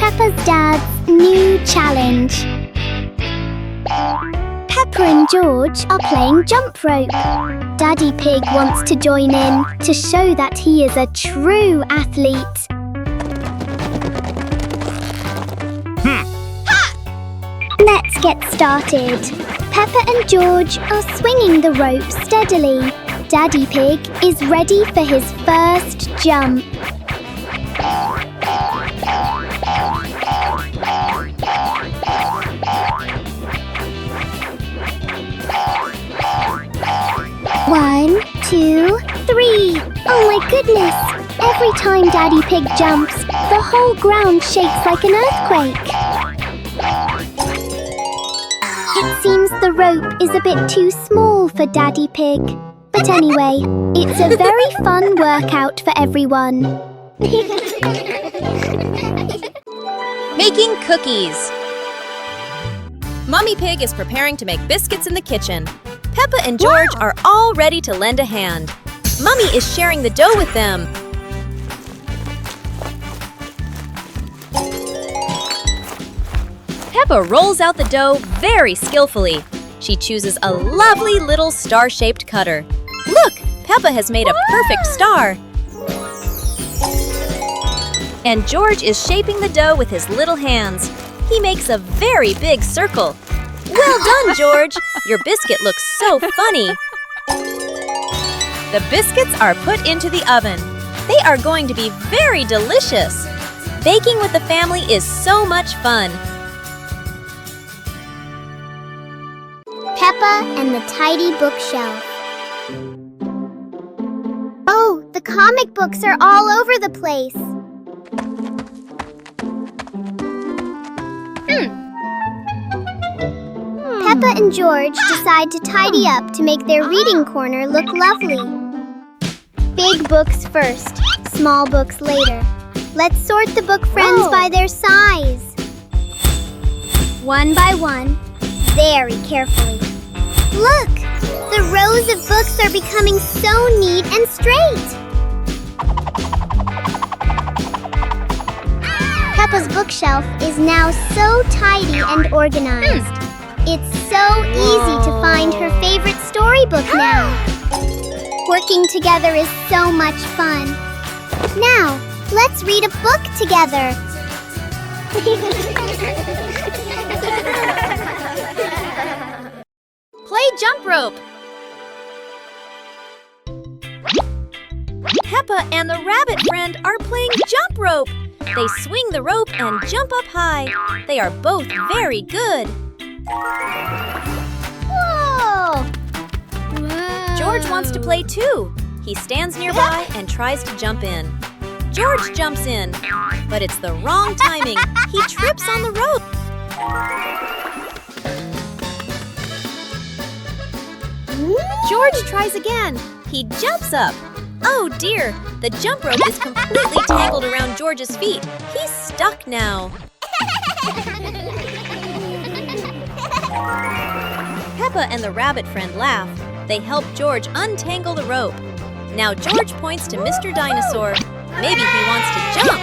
Peppa's dad's new challenge. Peppa and George are playing jump rope. Daddy Pig wants to join in to show that he is a true athlete. Let's get started. Peppa and George are swinging the rope steadily. Daddy Pig is ready for his first jump. One, two, three. Oh my goodness! Every time Daddy Pig jumps, the whole ground shakes like an earthquake. It seems the rope is a bit too small for Daddy Pig. But anyway, it's a very fun workout for everyone. Making cookies. Mummy Pig is preparing to make biscuits in the kitchen. Peppa and George are all ready to lend a hand. Mummy is sharing the dough with them. Peppa rolls out the dough very skillfully. She chooses a lovely little star-shaped cutter. Look, Peppa has made a perfect star. And George is shaping the dough with his little hands. He makes a very big circle. Well done, George! Your biscuit looks so funny. The biscuits are put into the oven. They are going to be very delicious. Baking with the family is so much fun. Peppa and the Tidy Bookshelf. Oh, the comic books are all over the place. Peppa and George decide to tidy up to make their reading corner look lovely. Big books first, small books later. Let's sort the book friends by their size. One by one, very carefully. Look! The rows of books are becoming so neat and straight. Peppa's bookshelf is now so tidy and organized. It's so easy to find her favorite storybook now. Working together is so much fun. Now, let's read a book together. Play jump rope. Peppa and the rabbit friend are playing jump rope. They swing the rope and jump up high. They are both very good. Whoa! George wants to play too. He stands nearby and tries to jump in. George jumps in, but it's the wrong timing. He trips on the rope. George tries again. He jumps up. Oh dear, the jump rope is completely tangled around George's feet. He's stuck now. Peppa and the rabbit friend laugh. They help George untangle the rope. Now George points to Mr. Dinosaur. Maybe he wants to jump.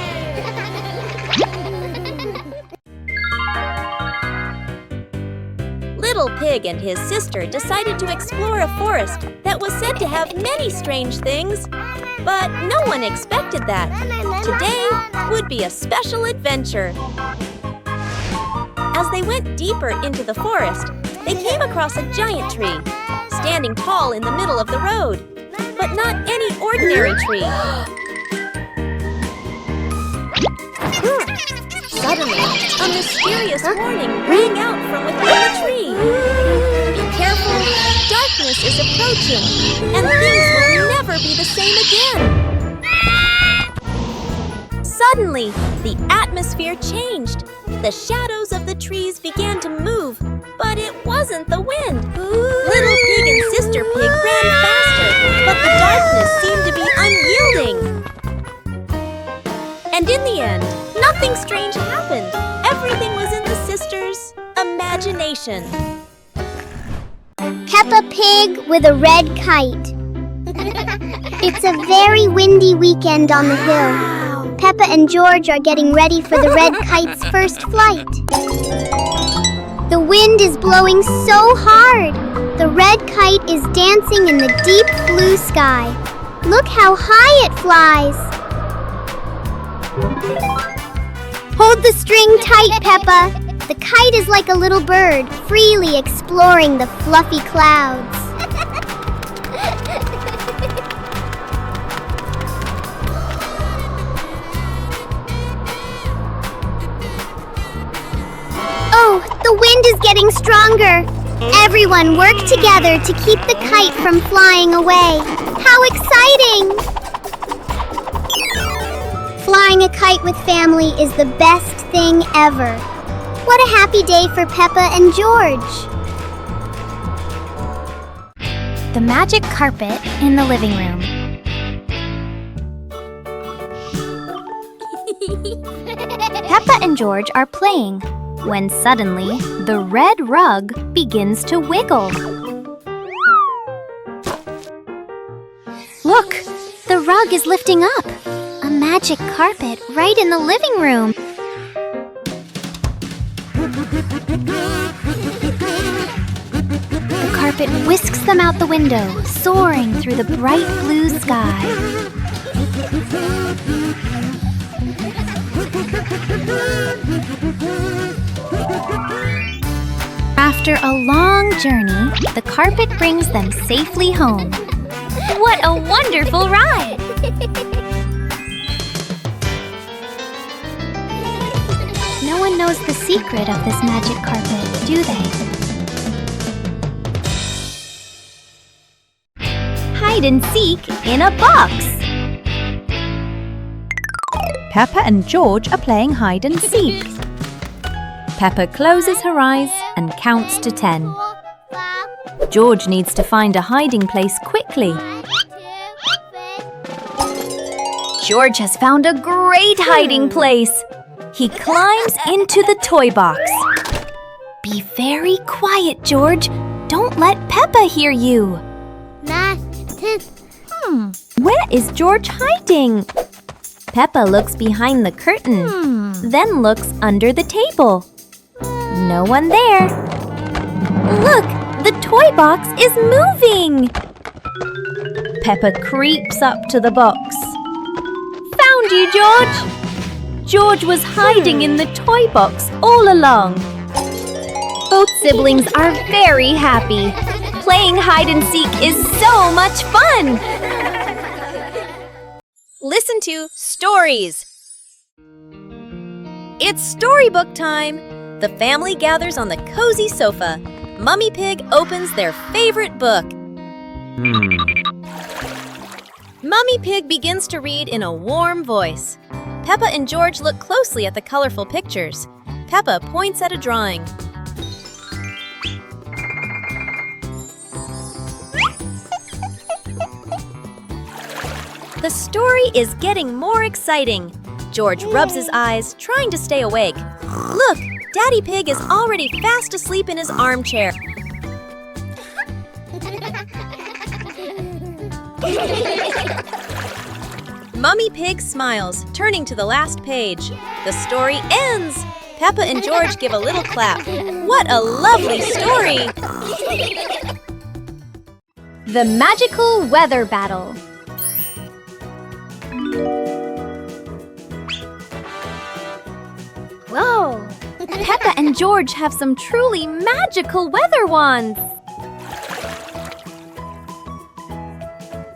Little Pig and his sister decided to explore a forest that was said to have many strange things. But no one expected that. Today would be a special adventure. As they went deeper into the forest, they came across a giant tree, standing tall in the middle of the road. But not any ordinary tree. Suddenly, a mysterious warning rang out from within the tree. Be careful, darkness is approaching, and things will never be the same again. Suddenly, the atmosphere changed. The shadows of the trees began to move, but it wasn't the wind. Little Pig and Sister Pig ran faster, but the darkness seemed to be unyielding. And in the end, nothing strange happened. Everything was in the sisters' imagination. Peppa Pig with a red kite. It's a very windy weekend on the hill. Peppa and George are getting ready for the red kite's first flight. The wind is blowing so hard. The red kite is dancing in the deep blue sky. Look how high it flies. Hold the string tight, Peppa. The kite is like a little bird, freely exploring the fluffy clouds. Oh, the wind is getting stronger. Everyone work together to keep the kite from flying away. How exciting! Flying a kite with family is the best thing ever. What a happy day for Peppa and George. The magic carpet in the living room. Peppa and George are playing when suddenly the red rug begins to wiggle. Look, the rug is lifting up. A magic carpet right in the living room. The carpet whisks them out the window, soaring through the bright blue sky. After a long journey, the carpet brings them safely home. What a wonderful ride! No one knows the secret of this magic carpet, do they? Hide and seek in a box. Peppa and George are playing hide and seek. Peppa closes her eyes and counts to 10. George needs to find a hiding place quickly. George has found a great hiding place. He climbs into the toy box. Be very quiet, George. Don't let Peppa hear you. Where is George hiding? Peppa looks behind the curtain, then looks under the table. No one there. Look, the toy box is moving. Peppa creeps up to the box. Found you, George! George was hiding in the toy box all along. Both siblings are very happy. Playing hide and seek is so much fun! Listen to stories. It's storybook time. The family gathers on the cozy sofa. Mummy Pig opens their favorite book. Mummy Pig begins to read in a warm voice. Peppa and George look closely at the colorful pictures. Peppa points at a drawing. The story is getting more exciting. George rubs his eyes, trying to stay awake. Look, Daddy Pig is already fast asleep in his armchair. Mummy Pig smiles, turning to the last page. The story ends! Peppa and George give a little clap. What a lovely story! The magical weather battle. Whoa! Peppa and George have some truly magical weather wands.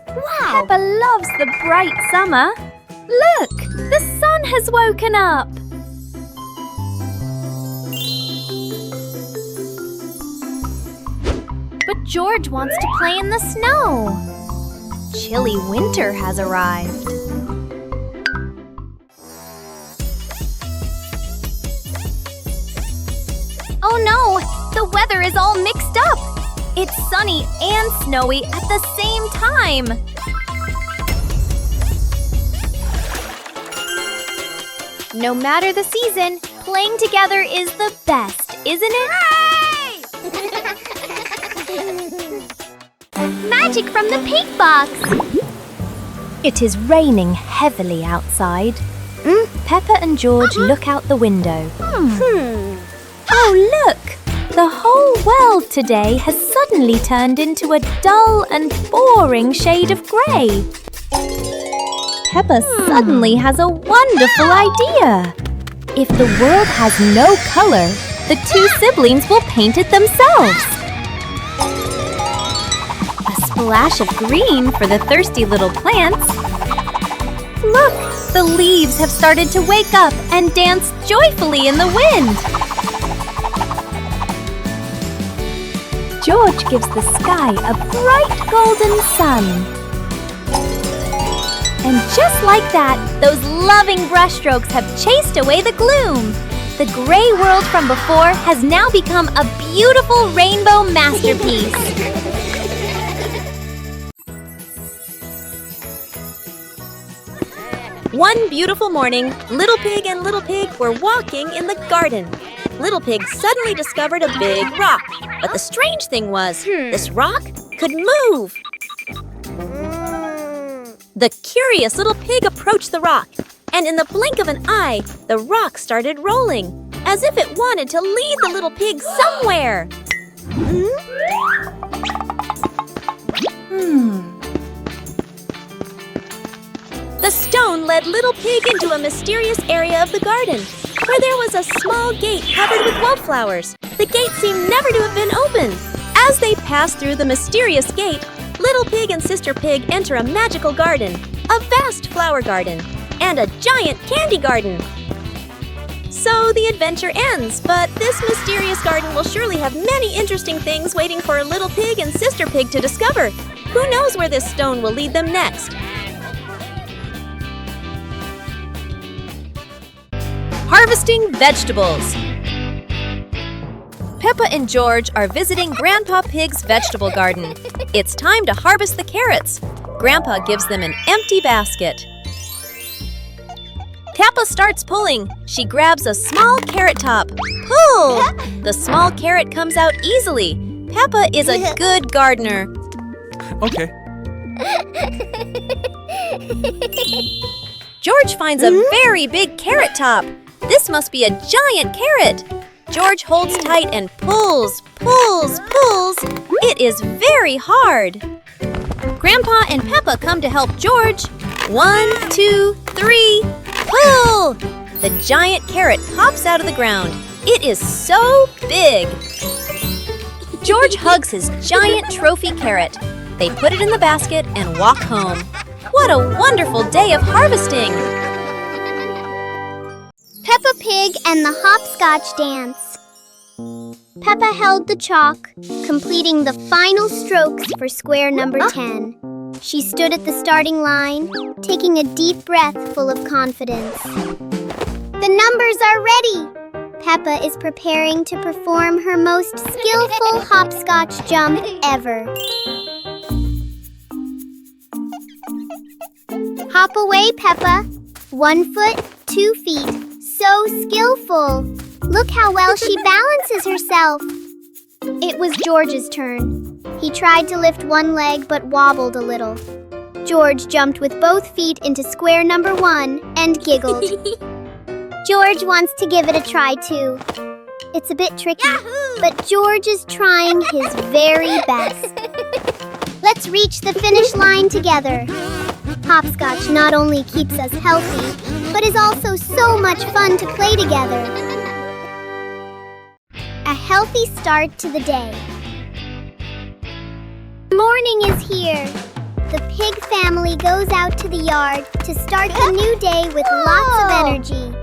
Wow! Peppa loves the bright summer. Look, the sun has woken up. But George wants to play in the snow. Chilly winter has arrived. Oh no! The weather is all mixed up! It's sunny and snowy at the same time! No matter the season, playing together is the best, isn't it? Magic from the pig box! It is raining heavily outside. Peppa and George look out the window. Oh, look! The whole world today has suddenly turned into a dull and boring shade of grey. Peppa suddenly has a wonderful idea. If the world has no color, the two siblings will paint it themselves. A splash of green for the thirsty little plants. Look, the leaves have started to wake up and dance joyfully in the wind. George gives the sky a bright golden sun. And just like that, those loving brushstrokes have chased away the gloom. The gray world from before has now become a beautiful rainbow masterpiece. One beautiful morning, Little Pig and Little Pig were walking in the garden. Little Pig suddenly discovered a big rock. But the strange thing was, this rock could move. The curious Little Pig approached the rock, and in the blink of an eye, the rock started rolling, as if it wanted to lead the Little Pig somewhere. The stone led Little Pig into a mysterious area of the garden, where there was a small gate covered with wildflowers. The gate seemed never to have been opened. As they passed through the mysterious gate, Little Pig and Sister Pig enter a magical garden, a vast flower garden, and a giant candy garden. So the adventure ends, but this mysterious garden will surely have many interesting things waiting for Little Pig and Sister Pig to discover. Who knows where this stone will lead them next? Harvesting vegetables. Peppa and George are visiting Grandpa Pig's vegetable garden. It's time to harvest the carrots. Grandpa gives them an empty basket. Peppa starts pulling. She grabs a small carrot top. Pull! The small carrot comes out easily. Peppa is a good gardener. Okay. George finds a very big carrot top. This must be a giant carrot. George holds tight and pulls, pulls, pulls. It is very hard. Grandpa and Peppa come to help George. 1, 2, 3, pull! The giant carrot pops out of the ground. It is so big. George hugs his giant trophy carrot. They put it in the basket and walk home. What a wonderful day of harvesting! Peppa Pig and the Hopscotch dance. Peppa held the chalk, completing the final strokes for square number 10. She stood at the starting line, taking a deep breath full of confidence. The numbers are ready! Peppa is preparing to perform her most skillful hopscotch jump ever. Hop away, Peppa. 1 foot, 2 feet. So skillful. Look how well she balances herself. It was George's turn. He tried to lift one leg but wobbled a little. George jumped with both feet into square number 1 and giggled. George wants to give it a try too. It's a bit tricky, but George is trying his very best. Let's reach the finish line together. Hopscotch not only keeps us healthy, but is also so much fun to play together. A healthy start to the day. Morning is here. The pig family goes out to the yard to start the new day with lots of energy.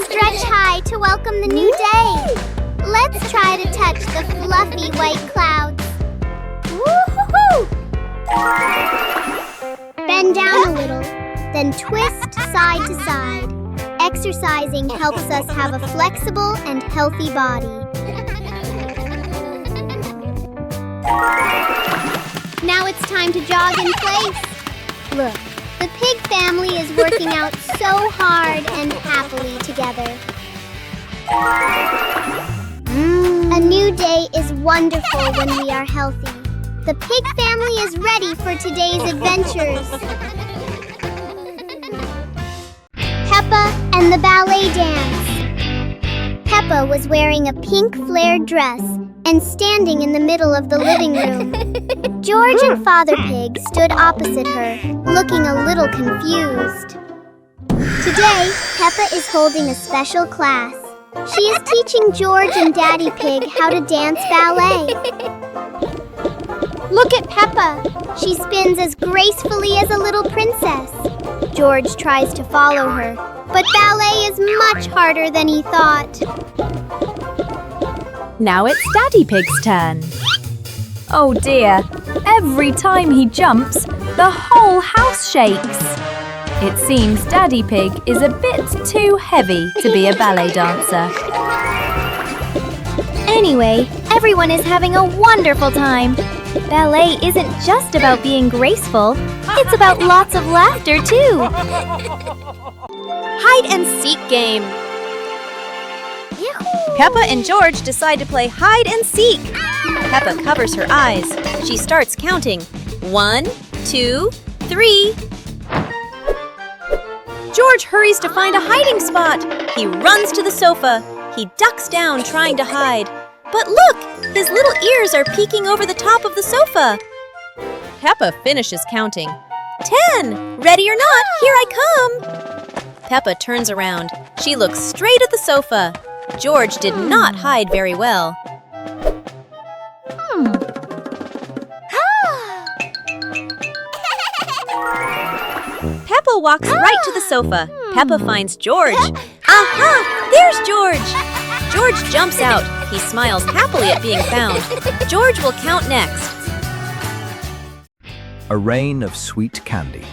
Stretch high to welcome the new day. Let's try to touch the fluffy white clouds. Woo-hoo-hoo! Bend down a little, then twist side to side. Exercising helps us have a flexible and healthy body. Now it's time to jog in place. Look, the pig family is working out so hard and happily together. A new day is wonderful when we are healthy. The pig family is ready for today's adventures. Peppa and the ballet dance. Peppa was wearing a pink flared dress and standing in the middle of the living room. George and Father Pig stood opposite her, looking a little confused. Today, Peppa is holding a special class. She is teaching George and Daddy Pig how to dance ballet. Look at Peppa. She spins as gracefully as a little princess. George tries to follow her, but ballet is much harder than he thought. Now it's Daddy Pig's turn. Oh dear, every time he jumps, the whole house shakes. It seems Daddy Pig is a bit too heavy to be a ballet dancer. Anyway, everyone is having a wonderful time. Ballet isn't just about being graceful, it's about lots of laughter too. Hide and seek game. Peppa and George decide to play hide and seek. Peppa covers her eyes. She starts counting. 1, 2, 3. George hurries to find a hiding spot. He runs to the sofa. He ducks down trying to hide. But look, his little ears are peeking over the top of the sofa. Peppa finishes counting. 10! Ready or not, here I come! Peppa turns around. She looks straight at the sofa. George did not hide very well. Peppa walks right to the sofa. Peppa finds George. Aha! There's George! George jumps out. He smiles happily at being found. George will count next. A rain of sweet candy.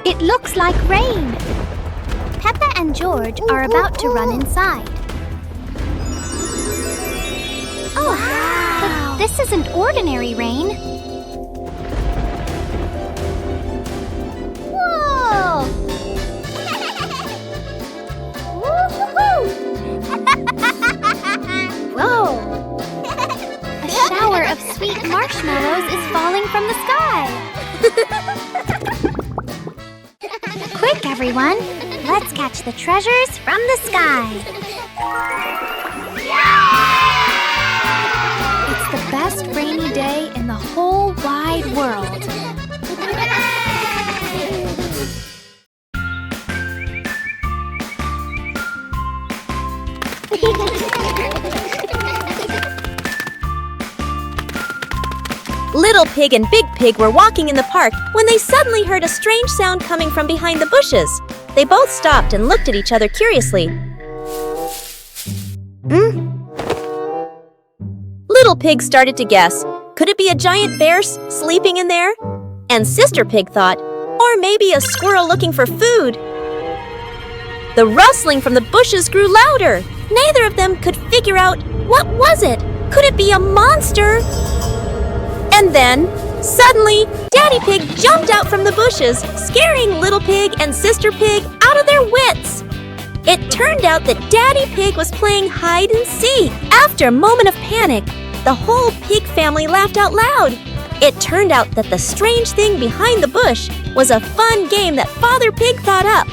It looks like rain. Peppa and George are about to run inside. Oh, but this isn't ordinary rain. Whoa! Whoa! A shower of sweet marshmallows is falling from the sky. Quick, everyone! Let's catch the treasures from the sky! It's the best rainy day in the whole wide world. Little Pig and Big Pig were walking in the park when they suddenly heard a strange sound coming from behind the bushes. They both stopped and looked at each other curiously. Little Pig started to guess. Could it be a giant bear sleeping in there? And Sister Pig thought, or maybe a squirrel looking for food. The rustling from the bushes grew louder. Neither of them could figure out, what was it? Could it be a monster? And then, suddenly, Daddy Pig jumped out from the bushes, scaring Little Pig and Sister Pig out of their wits. It turned out that Daddy Pig was playing hide and seek. After a moment of panic, the whole pig family laughed out loud. It turned out that the strange thing behind the bush was a fun game that Father Pig thought up.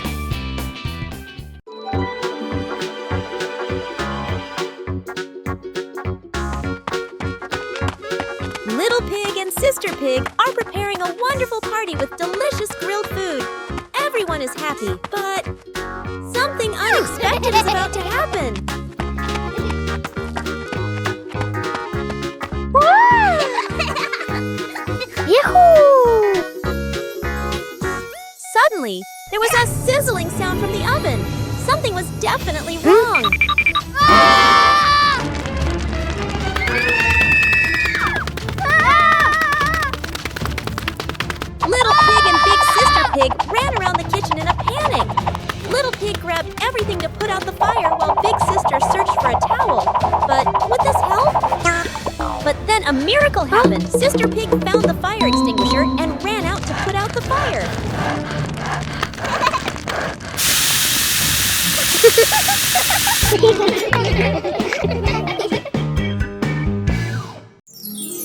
Little Pig and Sister Pig are preparing a wonderful party with delicious grilled food. Everyone is happy, but something unexpected is about to happen. Yahoo! Suddenly, there was a sizzling sound from the oven. Something was definitely wrong. Little Pig and Big Sister Pig ran around the kitchen in a panic. Little Pig grabbed everything to put out the fire while Big Sister searched for a towel. But would this help? But then a miracle happened. Sister Pig found the fire extinguisher and ran out to put out the fire.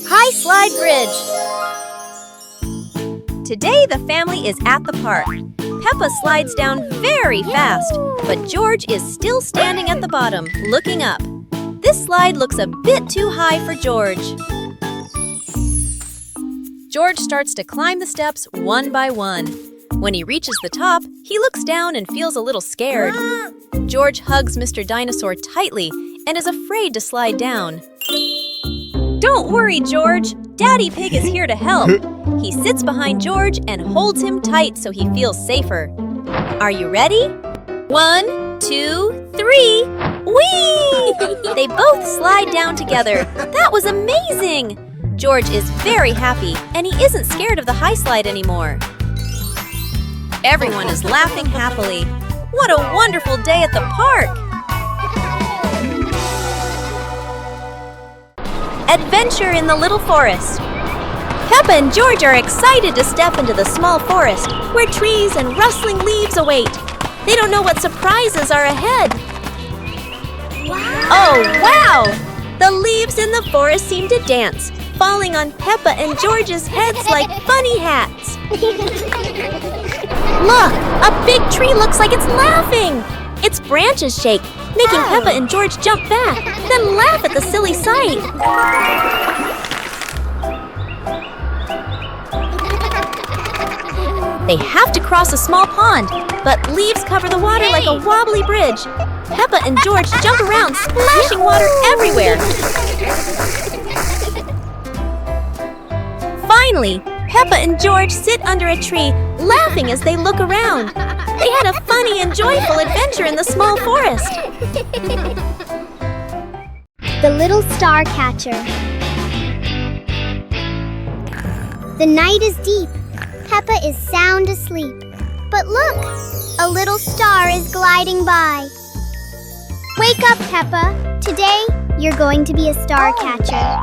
High slide bridge. Today the family is at the park. Peppa slides down very fast, but George is still standing at the bottom, looking up. This slide looks a bit too high for George. George starts to climb the steps one by one. When he reaches the top, he looks down and feels a little scared. George hugs Mr. Dinosaur tightly and is afraid to slide down. Don't worry, George. Daddy Pig is here to help. He sits behind George and holds him tight so he feels safer. Are you ready? 1, 2, 3. Whee! They both slide down together. That was amazing! George is very happy and he isn't scared of the high slide anymore. Everyone is laughing happily. What a wonderful day at the park! Adventure in the Little Forest. Peppa and George are excited to step into the small forest where trees and rustling leaves await. They don't know what surprises are ahead. Wow. Oh, wow! The leaves in the forest seem to dance, falling on Peppa and George's heads like funny hats. Look! A big tree looks like it's laughing! Its branches shake, making Peppa and George jump back, then laugh at the silly sight. They have to cross a small pond, but leaves cover the water like a wobbly bridge. Peppa and George jump around, splashing water everywhere. Finally, Peppa and George sit under a tree, laughing as they look around. They had a funny and joyful adventure in the small forest. The Little Star Catcher. The night is deep. Peppa is sound asleep. But look, a little star is gliding by. Wake up, Peppa. Today, you're going to be a star catcher.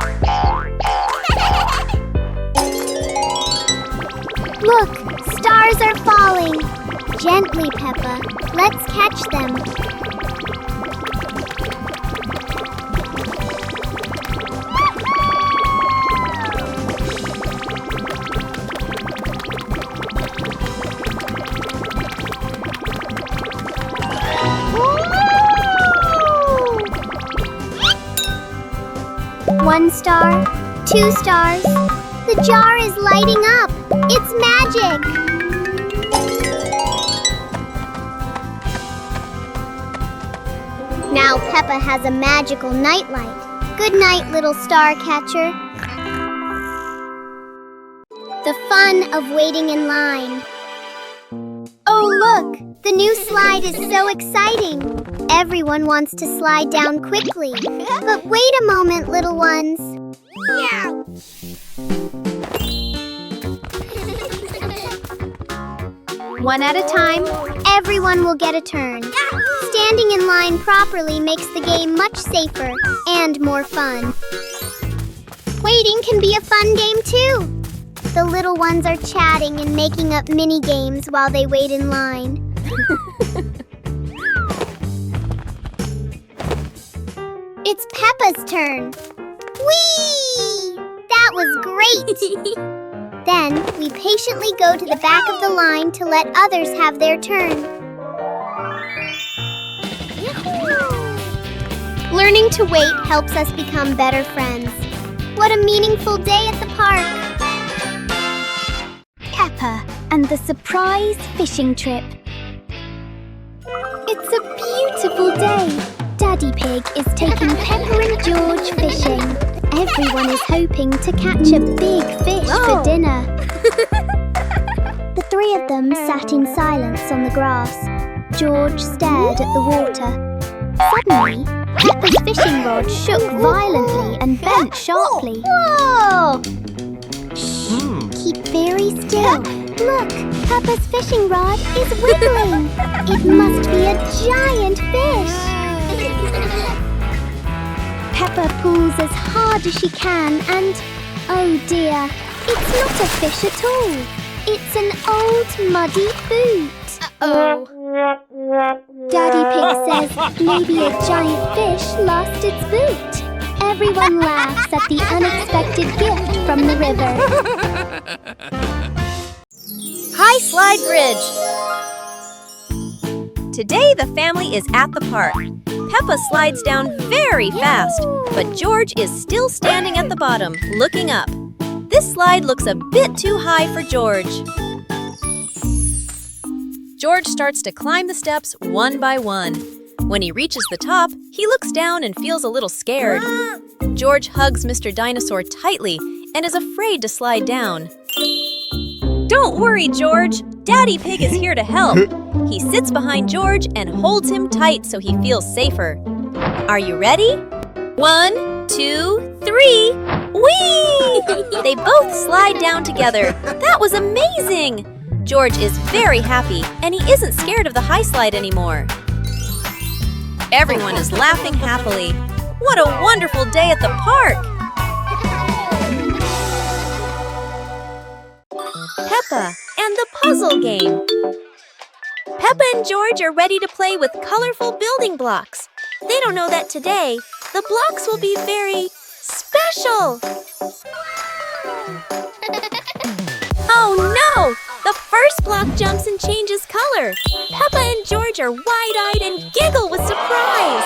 Look, stars are falling. Gently, Peppa. Let's catch them. One star, 2 stars. The jar is lighting up. It's magic. Now Peppa has a magical nightlight. Good night, little star catcher. The fun of waiting in line. Oh, look! The new slide is so exciting. Everyone wants to slide down quickly. But wait a moment, little ones. One at a time, everyone will get a turn. Standing in line properly makes the game much safer and more fun. Waiting can be a fun game too. The little ones are chatting and making up mini games while they wait in line. It's Peppa's turn. Whee! That was great! Then we patiently go to the back of the line to let others have their turn. Learning to wait helps us become better friends. What a meaningful day at the park! Peppa and the surprise fishing trip. It's a beautiful day. Daddy Pig is taking Peppa and George fishing. Everyone is hoping to catch a big fish for dinner. The 3 of them sat in silence on the grass. George stared at the water. Suddenly, Peppa's fishing rod shook violently and bent sharply. Whoa! Shh! Keep very still. Look, Peppa's fishing rod is wiggling. It must be a giant fish. Peppa pulls as hard as she can and, oh dear, it's not a fish at all. It's an old muddy boot. Uh-oh. Daddy Pig says maybe a giant fish lost its boot. Everyone laughs at the unexpected gift from the river. High slide bridge. Today the family is at the park. Peppa slides down very fast, but George is still standing at the bottom, looking up. This slide looks a bit too high for George. George starts to climb the steps one by one. When he reaches the top, he looks down and feels a little scared. George hugs Mr. Dinosaur tightly and is afraid to slide down. Don't worry, George. Daddy Pig is here to help. He sits behind George and holds him tight so he feels safer. Are you ready? 1, 2, 3. Whee! They both slide down together. That was amazing! George is very happy and he isn't scared of the high slide anymore. Everyone is laughing happily. What a wonderful day at the park! Peppa and the puzzle game. Peppa and George are ready to play with colorful building blocks. They don't know that today, the blocks will be very special. Oh no! The first block jumps and changes color. Peppa and George are wide-eyed and giggle with surprise.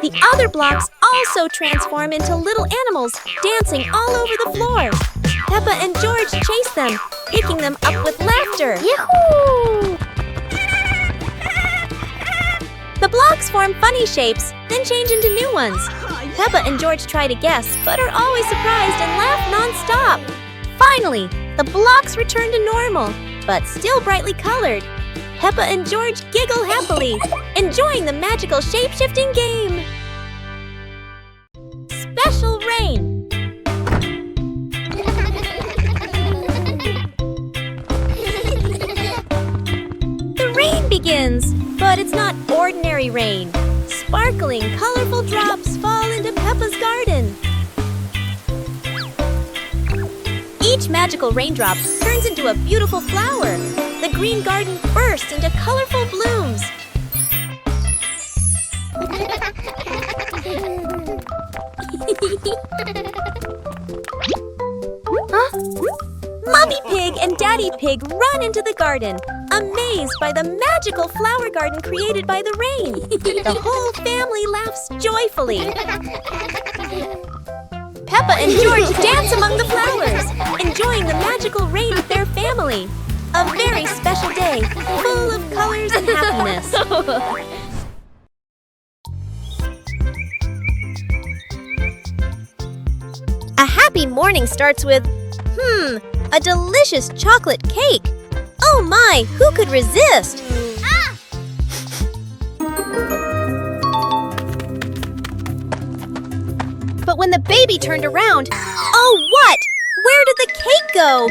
The other blocks also transform into little animals dancing all over the floor. Peppa and George chase them, picking them up with laughter. Yahoo! The blocks form funny shapes, then change into new ones. Peppa and George try to guess, but are always surprised and laugh non-stop. Finally, the blocks return to normal, but still brightly colored. Peppa and George giggle happily, enjoying the magical shape-shifting game. Special rain. The rain begins, but it's not ordinary rain. Sparkling, colorful drops fall into Peppa's garden. Each magical raindrop turns into a beautiful flower. The green garden bursts into colorful blooms. Huh? Mommy Pig and Daddy Pig run into the garden, amazed by the magical flower garden created by the rain. The whole family laughs joyfully. Peppa and George dance among the flowers, enjoying the magical rain with their family. A very special day, full of colors and happiness. A happy morning starts with, a delicious chocolate cake. Oh my, who could resist? But when the baby turned around, oh what? Where did the cake go?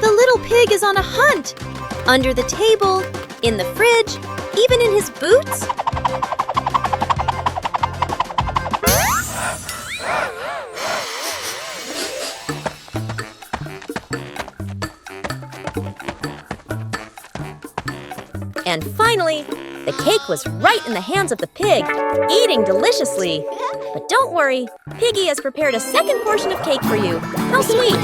The little pig is on a hunt. Under the table, in the fridge, even in his boots. And finally, the cake was right in the hands of the pig, eating deliciously. But don't worry, Piggy has prepared a second portion of cake for you. How sweet!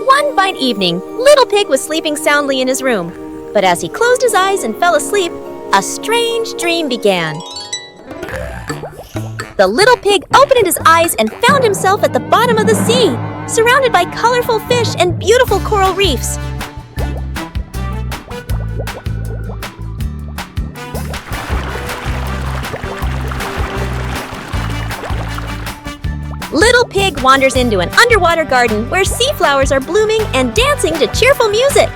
One fine evening, Little Pig was sleeping soundly in his room. But as he closed his eyes and fell asleep, a strange dream began. The little pig opened his eyes and found himself at the bottom of the sea, surrounded by colorful fish and beautiful coral reefs. Little Pig wanders into an underwater garden where sea flowers are blooming and dancing to cheerful music.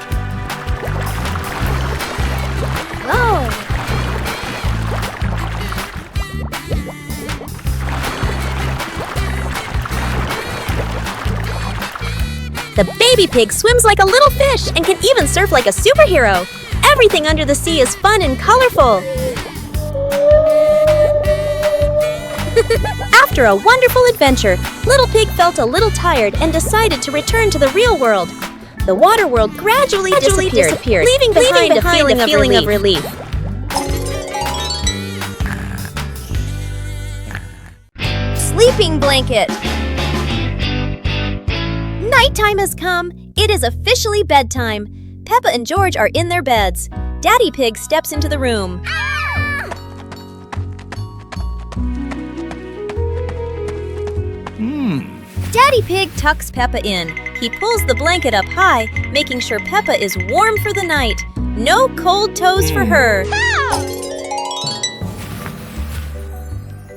Oh. The baby pig swims like a little fish and can even surf like a superhero. Everything under the sea is fun and colorful. After a wonderful adventure, Little Pig felt a little tired and decided to return to the real world. The water world gradually disappeared, leaving behind a feeling of relief. Sleeping blanket. Nighttime has come. It is officially bedtime. Peppa and George are in their beds. Daddy Pig steps into the room. Daddy Pig tucks Peppa in. He pulls the blanket up high, making sure Peppa is warm for the night. No cold toes for her.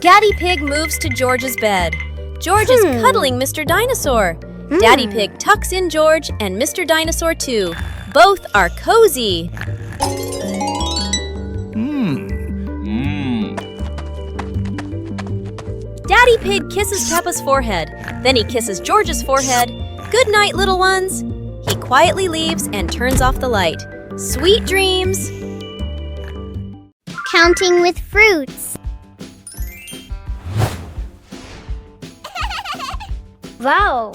Daddy Pig moves to George's bed. George is cuddling Mr. Dinosaur. Daddy Pig tucks in George and Mr. Dinosaur too. Both are cozy. Daddy Pig kisses Peppa's forehead. Then he kisses George's forehead. Good night, little ones. He quietly leaves and turns off the light. Sweet dreams. Counting with fruits. Wow.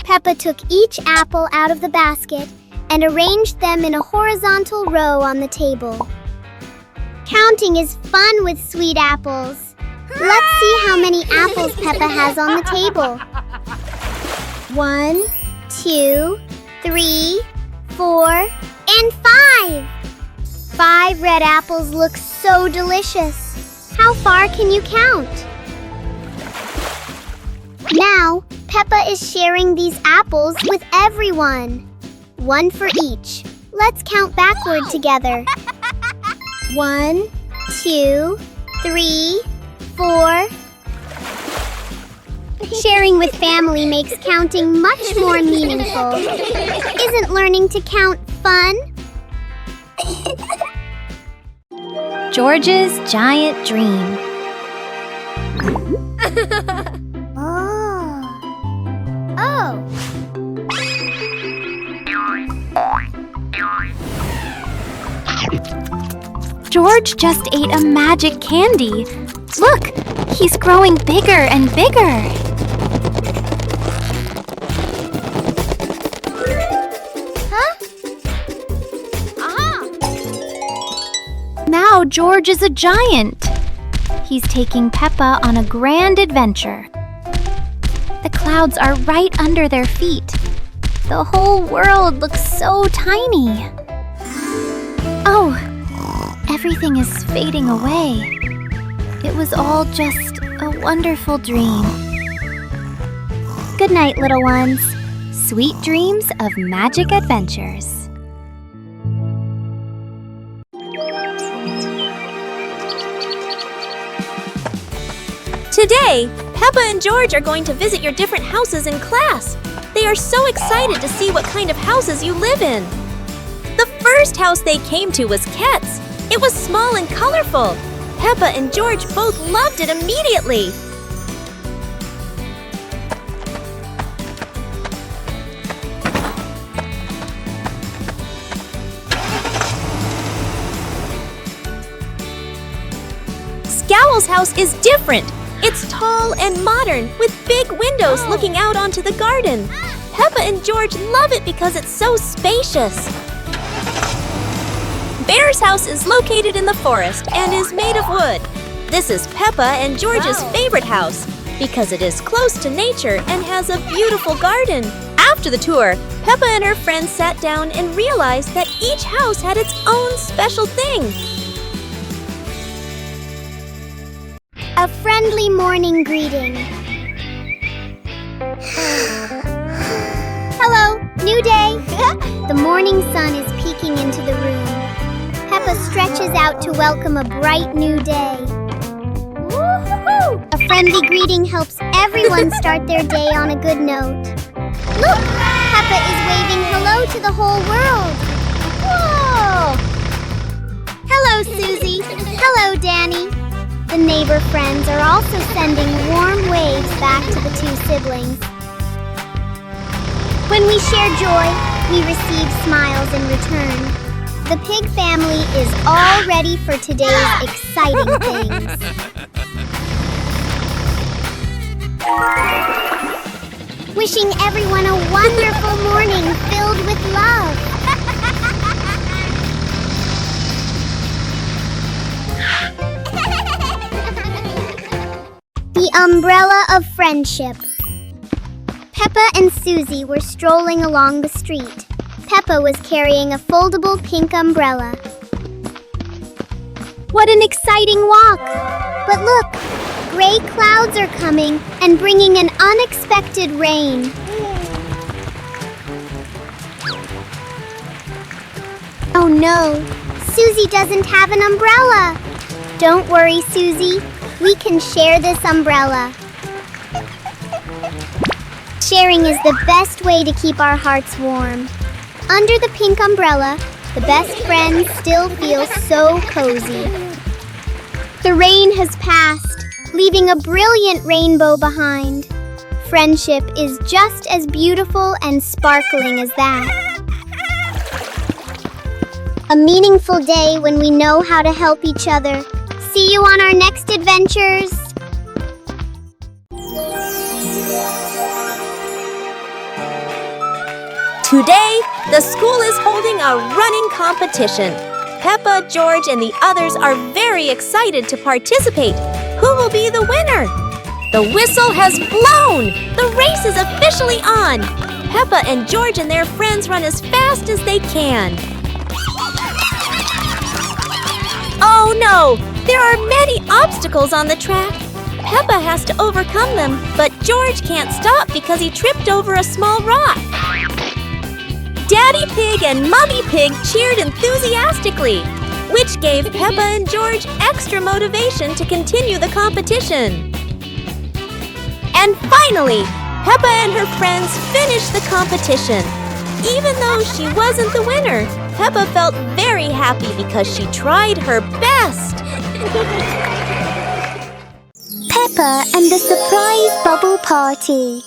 Peppa took each apple out of the basket and arranged them in a horizontal row on the table. Counting is fun with sweet apples. Let's see how many apples Peppa has on the table. 1, 2, 3, 4, and 5. 5 red apples look so delicious. How far can you count? Now, Peppa is sharing these apples with everyone. 1 for each. Let's count backward together. 1, 2, 3, 4. Sharing with family makes counting much more meaningful. Isn't learning to count fun? George's giant dream. Oh. George just ate a magic candy. Look, he's growing bigger and bigger. Now George is a giant. He's taking Peppa on a grand adventure. The clouds are right under their feet. The whole world looks so tiny. Oh, everything is fading away. It was all just a wonderful dream. Good night, little ones. Sweet dreams of magic adventures. Today, Peppa and George are going to visit your different houses in class. They are so excited to see what kind of houses you live in. The first house they came to was Ket's. It was small and colorful. Peppa and George both loved it immediately. Scowl's house is different. It's tall and modern, with big windows looking out onto the garden. Peppa and George love it because it's so spacious. Bear's house is located in the forest and is made of wood. This is Peppa and George's favorite house because it is close to nature and has a beautiful garden. After the tour, Peppa and her friends sat down and realized that each house had its own special thing. A friendly morning greeting. Hello, new day. The morning sun is peeking into the room. Peppa stretches out to welcome a bright new day. Woo-hoo-hoo! A friendly greeting helps everyone start their day on a good note. Look, Peppa is waving hello to the whole world. Whoa! Hello, Susie. Hello, Danny. The neighbor friends are also sending warm waves back to the two siblings. When we share joy, we receive smiles in return. The pig family is all ready for today's exciting things. Wishing everyone a wonderful morning filled with love. The umbrella of friendship. Peppa and Susie were strolling along the street. Peppa was carrying a foldable pink umbrella. What an exciting walk! But look, gray clouds are coming and bringing an unexpected rain. Oh no, Susie doesn't have an umbrella. Don't worry, Susie. We can share this umbrella. Sharing is the best way to keep our hearts warm. Under the pink umbrella, the best friends still feel so cozy. The rain has passed, leaving a brilliant rainbow behind. Friendship is just as beautiful and sparkling as that. A meaningful day when we know how to help each other. See you on our next adventures! Today, the school is holding a running competition. Peppa, George, and the others are very excited to participate. Who will be the winner? The whistle has blown! The race is officially on! Peppa and George and their friends run as fast as they can. Oh no! There are many obstacles on the track. Peppa has to overcome them, but George can't stop because he tripped over a small rock. Daddy Pig and Mummy Pig cheered enthusiastically, which gave Peppa and George extra motivation to continue the competition. And finally, Peppa and her friends finished the competition. Even though she wasn't the winner, Peppa felt very happy because she tried her best. Peppa and the surprise bubble party.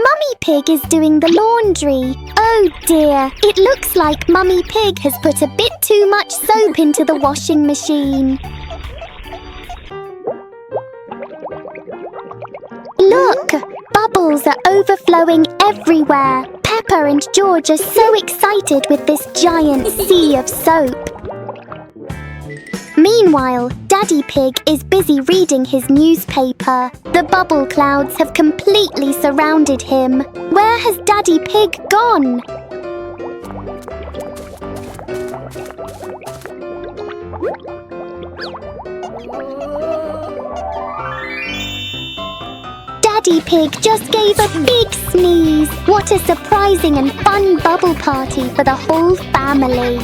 Mummy Pig is doing the laundry. Oh dear, it looks like Mummy Pig has put a bit too much soap into the washing machine. Look, bubbles are overflowing everywhere. Peppa and George are so excited with this giant sea of soap. Meanwhile, Daddy Pig is busy reading his newspaper. The bubble clouds have completely surrounded him. Where has Daddy Pig gone? Daddy Pig just gave a big sneeze. What a surprising and fun bubble party for the whole family.